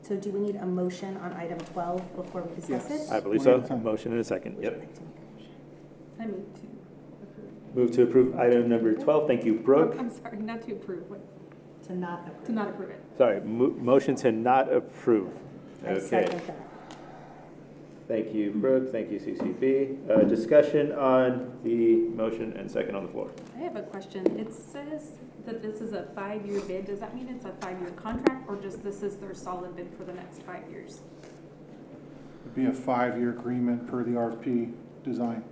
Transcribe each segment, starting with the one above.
So do we need a motion on item 12 before we discuss Yes. it? I believe so. Motion and a second. Yep. I move to approve. Move to approve item number 12. Thank you, Brooke. I'm sorry, not to approve, but To not approve. to not approve it. Sorry, motion to not approve. I Okay. second that. Thank you, Brooke. Thank you, CCB. Discussion on the motion and second on the floor. I have a question. It says that this is a 5-year bid. Does that mean it's a 5-year contract, or just this is their solid bid for the next 5 years? It'd be a 5-year agreement per the RFP design.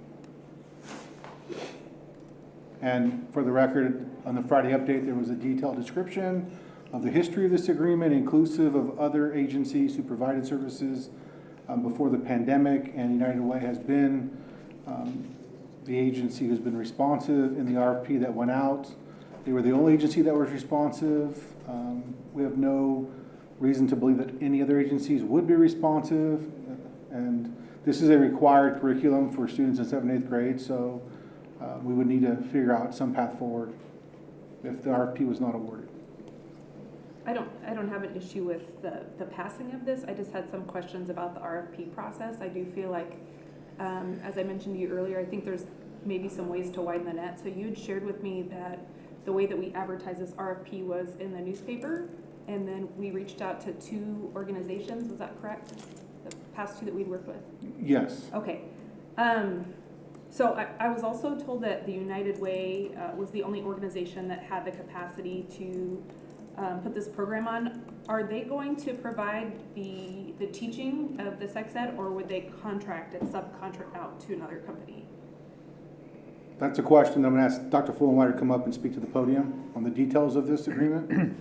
And for the record, on the Friday update, there was a detailed description of the history of this agreement, inclusive of other agencies who provided services before the pandemic, and United Way has been the agency who's been responsive in the RFP that went out. They were the only agency that was responsive. We have no reason to believe that any other agencies would be responsive. And this is a required curriculum for students in 7th and 8th grade, so we would need to figure out some path forward if the RFP was not awarded. I don't have an issue with the passing of this. I just had some questions about the RFP process. I do feel like, as I mentioned to you earlier, I think there's maybe some ways to widen the net. So you had shared with me that the way that we advertised this RFP was in the newspaper, and then we reached out to 2 organizations. Was that correct? The past 2 that we worked with? Yes. Okay. So I was also told that the United Way was the only organization that had the capacity to put this program on. Are they going to provide the teaching of the sex ed, or would they contract and subcontract out to another company? That's a question I'm going to ask Dr. Fullenweider to come up and speak to the podium on the details of this agreement.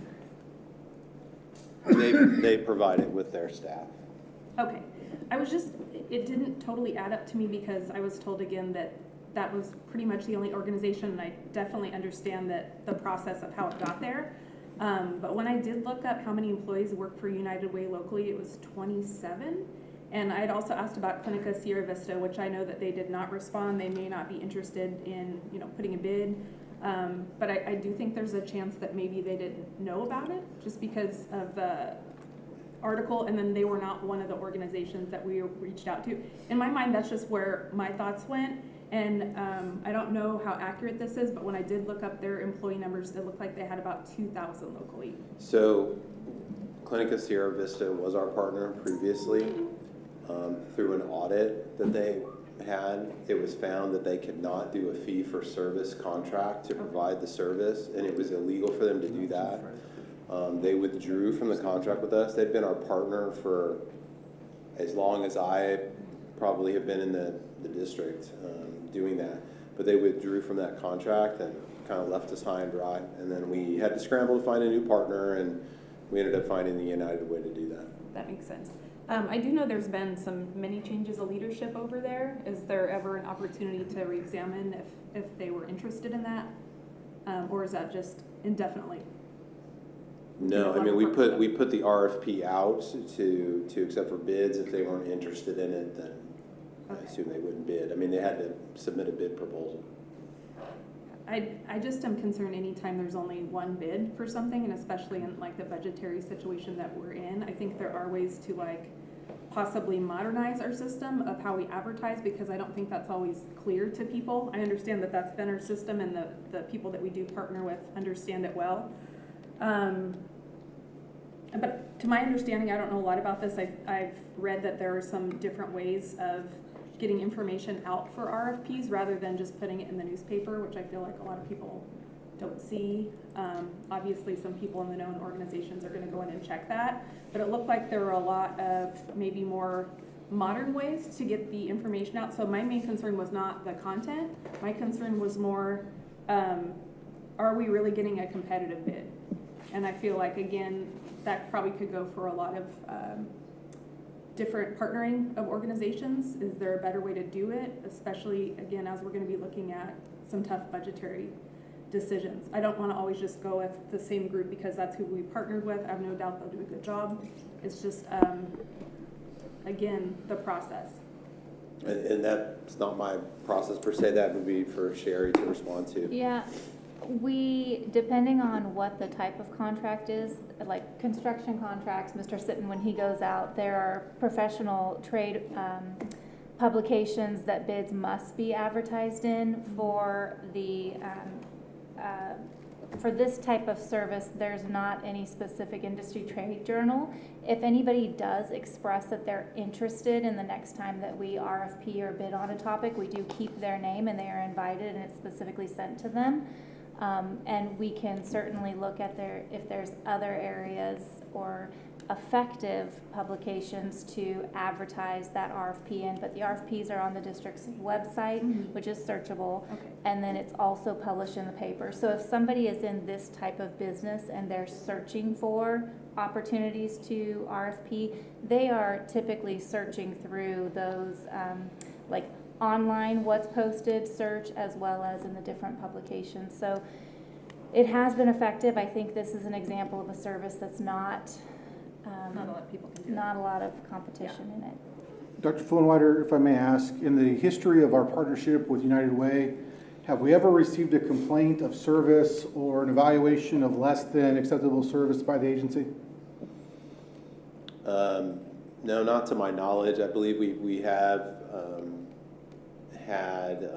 They provide it with their staff. Okay. It didn't totally add up to me, because I was told again that that was pretty much the only organization, and I definitely understand that the process of how it got there. But when I did look up how many employees work for United Way locally, it was 27. And I had also asked about Clinica Sierra Vista, which I know that they did not respond. They may not be interested in, putting a bid. But I do think there's a chance that maybe they didn't know about it just because of the article, and then they were not one of the organizations that we reached out to. In my mind, that's just where my thoughts went. And I don't know how accurate this is, but when I did look up their employee numbers, it looked like they had about 2,000 locally. So Clinica Sierra Vista was our partner previously. Through an audit that they had, it was found that they could not do a fee-for-service contract to provide the service, and it was illegal for them to do that. They withdrew from the contract with us. They've been our partner for as long as I probably have been in the district doing that. But they withdrew from that contract and kind of left us high and dry. And then we had to scramble to find a new partner, and we ended up finding the United Way to do that. That makes sense. I do know there's been many changes of leadership over there. Is there ever an opportunity to re-examine if they were interested in that? Or is that just indefinitely? No, I mean, we put the RFP out to accept for bids. If they weren't interested in it, then I assume they wouldn't bid. I mean, they had to submit a bid proposal. I just am concerned anytime there's only one bid for something, and especially in like the budgetary situation that we're in. I think there are ways to possibly modernize our system of how we advertise, because I don't think that's always clear to people. I understand that that's been our system, and the people that we do partner with understand it well. But to my understanding, I don't know a lot about this. I've read that there are some different ways of getting information out for RFPs rather than just putting it in the newspaper, which I feel like a lot of people don't see. Obviously, some people in the known organizations are going to go in and check that, but it looked like there were a lot of maybe more modern ways to get the information out. So my main concern was not the content. My concern was more, are we really getting a competitive bid? And I feel like, again, that probably could go for a lot of different partnering of organizations. Is there a better way to do it? Especially, again, as we're going to be looking at some tough budgetary decisions. I don't want to always just go with the same group because that's who we partnered with. I have no doubt they'll do a good job. It's just, again, the process. And that's not my process per se. That would be for Sherry to respond to. Yeah, We, depending on what the type of contract is, like construction contracts, Mr. Sitton, when he goes out, there are professional trade publications that bids must be advertised in. For the, for this type of service, there's not any specific industry trade journal. If anybody does express that they're interested in the next time that we RFP or bid on a topic, we do keep their name and they are invited and it's specifically sent to them. And we can certainly look at if there's other areas or effective publications to advertise that RFP in, but the RFPs are on the district's website, which is searchable, Okay. and then it's also published in the paper. So if somebody is in this type of business and they're searching for opportunities to RFP, they are typically searching through those, like online, what's posted, search, as well as in the different publications. So it has been effective. I think this is an example of a service that's not Not a lot of people can do it. not a lot of competition in it. Dr. Fullenwider, if I may ask, in the history of our partnership with United Way, have we ever received a complaint of service or an evaluation of less than acceptable service by the agency? No, not to my knowledge. I believe we have had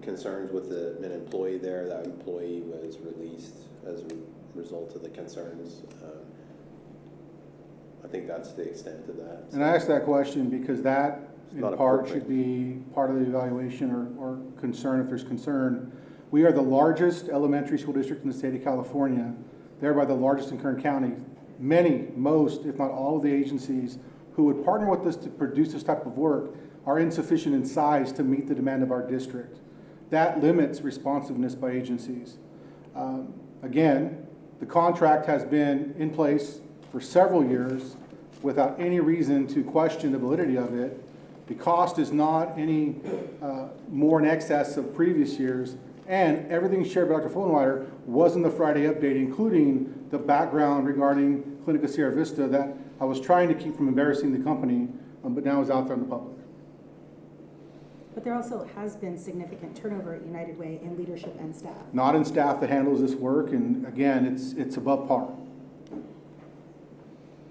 concerns with an employee there. That employee was released as a result of the concerns. I think that's the extent of that. And I ask that question because that, It's in not a part, perfect- should be part of the evaluation or concern if there's concern. We are the largest elementary school district in the state of California, thereby the largest in Kern County. Many, most, if not all of the agencies who would partner with us to produce this type of work are insufficient in size to meet the demand of our district. That limits responsiveness by agencies. Again, the contract has been in place for several years without any reason to question the validity of it. The cost is not any more in excess of previous years, and everything shared by Dr. Fullenwider was in the Friday update, including the background regarding Clinica Sierra Vista that I was trying to keep from embarrassing the company, but now is out there in the public. But there also has been significant turnover at United Way in leadership and staff. Not in staff that handles this work, and again, it's above par.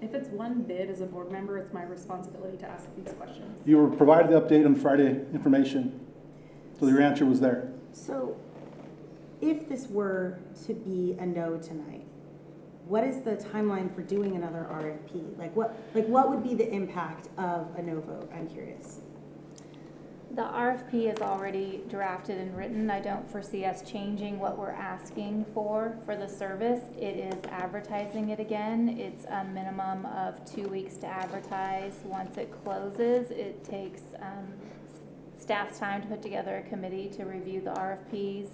If it's one bid as a board member, it's my responsibility to ask these questions. You were provided the update on Friday information, so your answer was there. So if this were to be a no tonight, what is the timeline for doing another RFP? Like what would be the impact of a no vote? I'm curious. The RFP is already drafted and written. I don't foresee us changing what we're asking for the service. It is advertising it again. It's a minimum of 2 weeks to advertise. Once it closes, it takes staff's time to put together a committee to review the RFPs.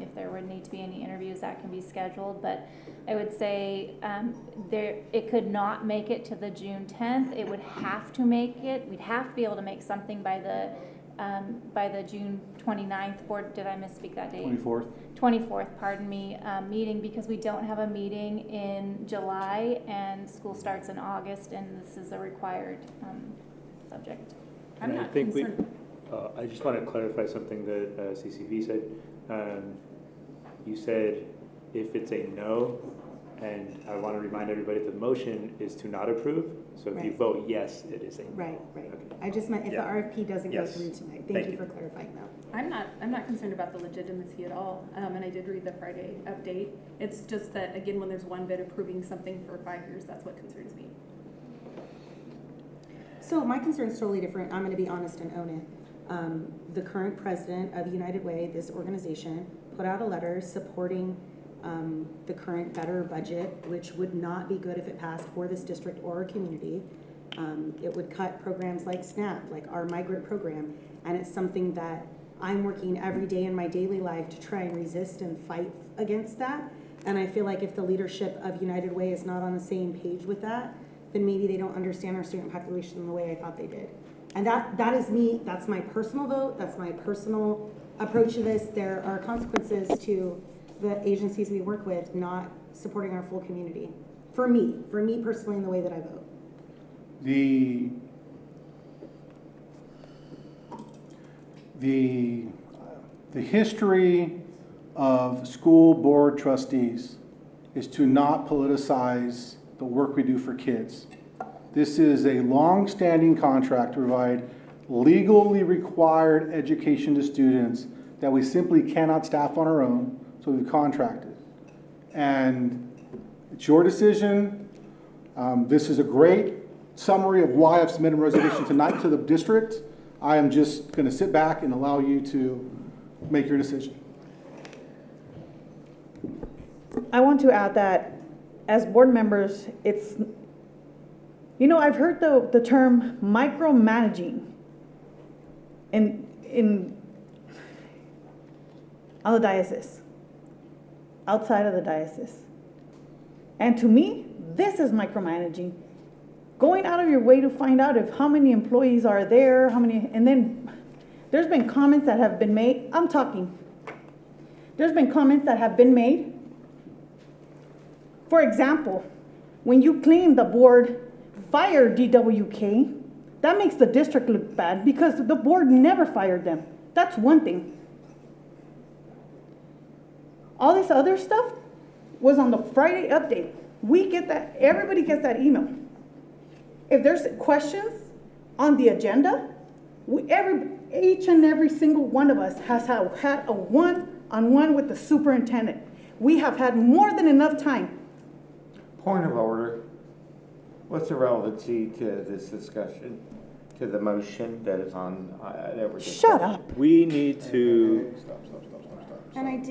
If there would need to be any interviews, that can be scheduled. But I would say it could not make it to the June 10th. It would have to make it. We'd have to be able to make something by the June 29th board, did I misspeak that date? 24th. 24th, pardon me, meeting, because we don't have a meeting in July and school starts in August, and this is a required subject. I'm And I not think concerned. I just want to clarify something that CCV said. You said if it's a no, and I want to remind everybody the motion is to not approve. So if you Right. vote yes, it is a no. Right. Okay. I just meant if the Yeah. RFP doesn't go Yes. through tonight. Thank Thank you you. for clarifying that. I'm not concerned about the legitimacy at all, and I did read the Friday update. It's just that, again, when there's one bid approving something for 5 years, that's what concerns me. So my concern is totally different. I'm going to be honest and own it. The current president of United Way, this organization, put out a letter supporting the current better budget, which would not be good if it passed for this district or our community. It would cut programs like SNAP, like our migrant program, and it's something that I'm working every day in my daily life to try and resist and fight against that. And I feel like if the leadership of United Way is not on the same page with that, then maybe they don't understand our student population in the way I thought they did. And that is me, that's my personal vote, that's my personal approach to this. There are consequences to the agencies we work with not supporting our full community. For me personally in the way that I vote. The history of school board trustees is to not politicize the work we do for kids. This is a long-standing contract to provide legally required education to students that we simply cannot staff on our own, so we've contracted. And it's your decision. This is a great summary of why I've submitted a resignation tonight to the district. I am just going to sit back and allow you to make your decision. I want to add that as board members, it's, you know, I've heard the term micromanaging on the diocese, outside of the diocese. And to me, this is micromanaging. Going out of your way to find out if how many employees are there, and then there's been comments that have been made. There's been comments that have been made. For example, when you claim the board fired DWK, that makes the district look bad because the board never fired them. That's one thing. All this other stuff was on the Friday update. We get that, everybody gets that email. If there's questions on the agenda, each and every single one of us has had a one-on-one with the superintendent. We have had more than enough time. Point of order. What's the relevancy to this discussion, to the motion that is on, that we're discussing? Shut up. We need to, Stop. And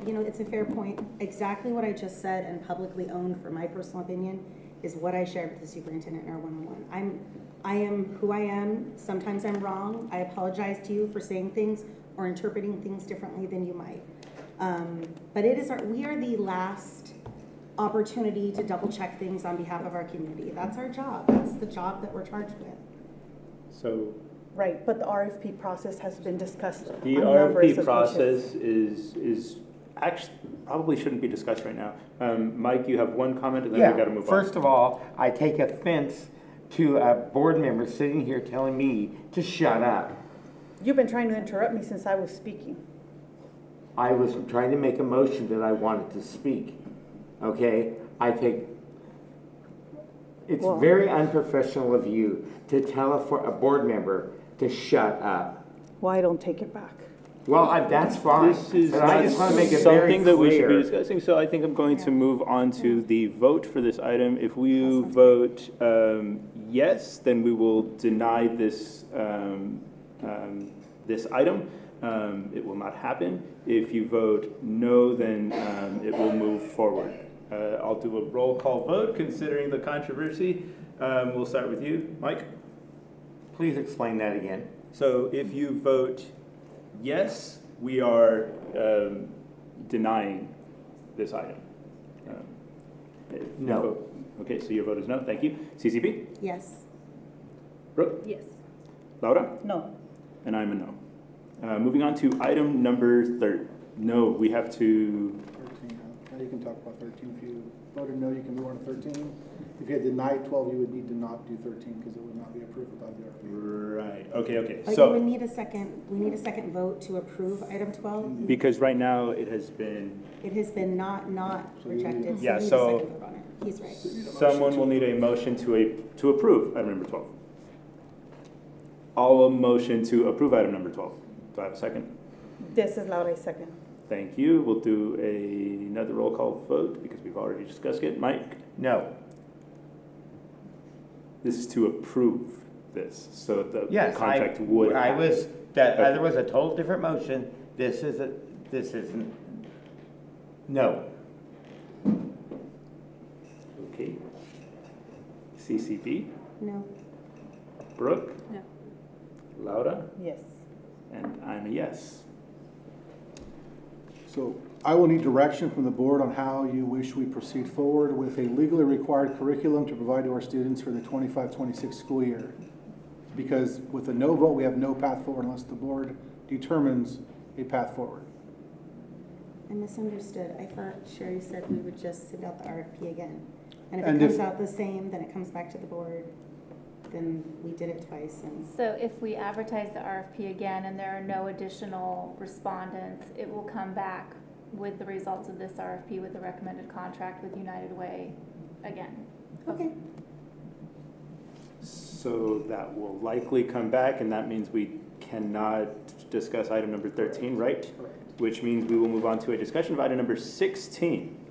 you know, it's a fair point. Exactly what I just said and publicly owned for my personal opinion is what I shared with the superintendent in our one-on-one. I am who I am. Sometimes I'm wrong. I apologize to you for saying things or interpreting things differently than you might. But we are the last opportunity to double check things on behalf of our community. That's our job. That's the job that we're charged with. so Right, but the RFP process has been discussed the on numerous RFP occasions. process is actually probably shouldn't be discussed right now. Mike, you have one comment and then we got to move on. First of all, I take offense to a board member sitting here telling me to shut up. You've been trying to interrupt me since I was speaking. I was trying to make a motion that I wanted to speak. Okay? I think it's Well- very unprofessional of you to tell a board member to shut up. Well, I don't take it back. Well, that's fine. This is But I not just want to make it very something that we should be clear. discussing, so I think I'm going to move on to the vote for this item. If we vote yes, then we will deny this, this item. It will not happen. If you vote no, then it will move forward. I'll do a roll call vote considering the controversy. We'll start with you, Mike. Please explain that again. So if you vote yes, we are denying this item. If you No. vote- Okay, so your vote is no, thank you. CCP? Yes. Brooke? Yes. Laura? No. And I'm a no. Moving on to item number no, we have to, 13, now you can talk about 13. If you voted no, you can move on to 13. If you had denied 12, you would need to not do 13 because it would not be approved without the RFP. right, okay. But you So, would need a second, we need a second vote to approve item 12. because right now it has been, It has been not So you rejected, need- so Yeah, we need a so- second vote on it. He's right. someone will need a motion to approve item number 12. All motion to approve item number 12. Do I have a second? This is Laura's second. Thank you. We'll do another roll call vote because we've already discussed it. Mike? No. This is to approve this, so the Yes, contract would. there was a total different motion. This isn't, no. Okay. CCP? No. Brooke? No. Laura? Yes. And I'm a yes. So I will need direction from the board on how you wish we proceed forward with a legally required curriculum to provide to our students for the 25-26 school year. Because with a no vote, we have no path forward unless the board determines a path forward. I misunderstood. I thought Sherry said we would just send out the RFP again. And if And it if- comes out the same, then it comes back to the board. then we did it twice and. So if we advertise the RFP again and there are no additional respondents, it will come back with the results of this RFP with the recommended contract with United Way again. Okay. So that will likely come back, and that means we cannot discuss item number 13, right? Which means we will move on to a discussion of item number 16.